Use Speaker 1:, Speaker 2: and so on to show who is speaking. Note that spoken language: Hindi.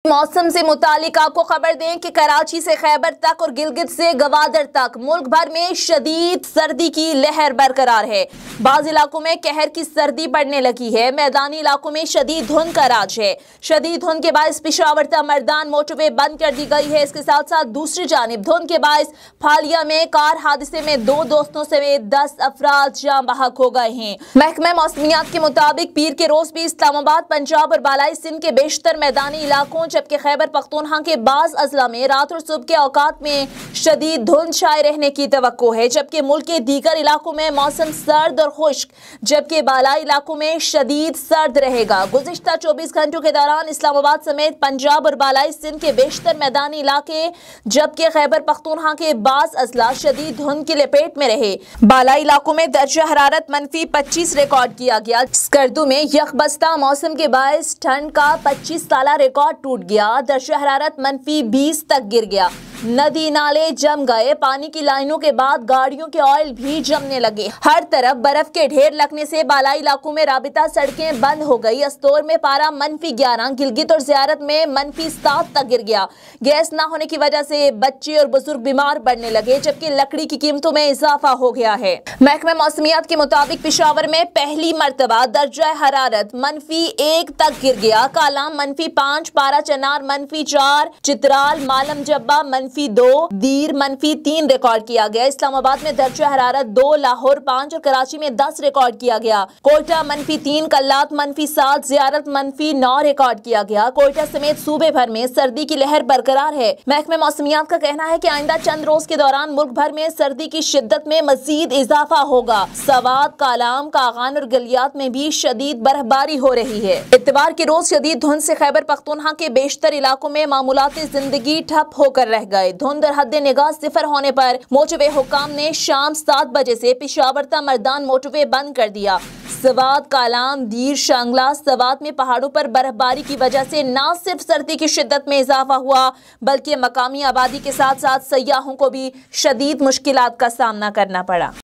Speaker 1: मौसम से मुतालिक आपको खबर दें कि कराची से खैबर तक और गिलगित से गवादर तक मुल्क भर में शदीद सर्दी की लहर बरकरार है। बाज़ इलाकों में कहर की सर्दी पड़ने लगी है। मैदानी इलाकों में शदीद धुंध का राज है। शदीद धुंध के बायस पिशावर ता मर्दान मोटरवे बंद कर दी गई है। इसके साथ साथ दूसरी जानिब धुंध के बायस फालिया में कार हादसे में 2 दोस्तों समेत 10 अफराद जाँ बहक हो गए हैं। महकमा मौसमियात के मुताबिक पीर के रोज भी इस्लामाबाद, पंजाब और बालाई सिंध के बेशतर मैदानी इलाकों जबकि खैबर पख्तूनख्वा के बाज़ अजला में रात और सुबह के औकात में शदीद धुंध छाए रहने की तवक्को है, जबकि मुल्क के दीगर इलाकों में मौसम सर्द और खुश्क जबकि बालाई इलाकों में शदीद सर्द रहेगा। गुज़िश्ता 24 घंटों के दौरान इस्लामाबाद समेत पंजाब और बालाई सिंध के बेशतर मैदानी इलाके जबकि खैबर पख्तूनख्वा के बाज़ अजला शदीद धुंध की लपेट में रहे। बालाई इलाकों में दर्जा हरारत -25 रिकॉर्ड किया गया। स्कर्दू में यकबस्ता मौसम के बायस ठंड का 25 साला रिकॉर्ड टूट गया। दर्जा हरारत -20 तक गिर गया। नदी नाले जम गए। पानी की लाइनों के बाद गाड़ियों के ऑयल भी जमने लगे। हर तरफ बर्फ के ढेर लगने से बालाई इलाकों में राबिता सड़कें बंद हो गई। अस्तोर में पारा -11, गिलगित और ज़ियारत में -7 तक गिर गया। गैस न होने की वजह से बच्चे और बुजुर्ग बीमार पड़ने लगे, जबकि लकड़ी की कीमतों में इजाफा हो गया है। महकमा मौसमियात के मुताबिक पिशावर में पहली मरतबा दर्जा हरारत -1 तक गिर गया। कालाम -5, पारा चनार -4, चित्राल, मालम जब्बा -2, दीर -3 रिकॉर्ड किया गया। इस्लामाबाद में दर्जा हरारत 2, लाहौर 5 और कराची में 10 रिकॉर्ड किया गया। कोयटा -3, कल्लात -7, ज़ियारत -9 रिकॉर्ड किया गया। कोयटा समेत सूबे भर में सर्दी की लहर बरकरार है। महकमा मौसमियात का कहना है कि आइंदा चंद रोज के दौरान मुल्क भर में सर्दी की शिद्दत में मजीद इजाफा होगा। सवात, कालाम, कागान और गलियात में भी शदीद बर्फबारी हो रही है। इत्तवार के रोज शदीद धुंध से खैबर पख्तूनख्वा के बेशतर इलाकों में मामूलाती जिंदगी ठप होकर रह गए। धुंध और हद निगाह सिफर होने पर मोटरवे हुकाम ने शाम 7 बजे से पिशावर ता मर्दान मोटरवे बंद कर दिया। सवात, कालाम, दीर, शांगला, सवात में पहाड़ों पर बर्फबारी की वजह से न सिर्फ सर्दी की शिद्दत में इजाफा हुआ बल्कि मकामी आबादी के साथ साथ सयाहों को भी शदीद मुश्किलात का सामना करना पड़ा।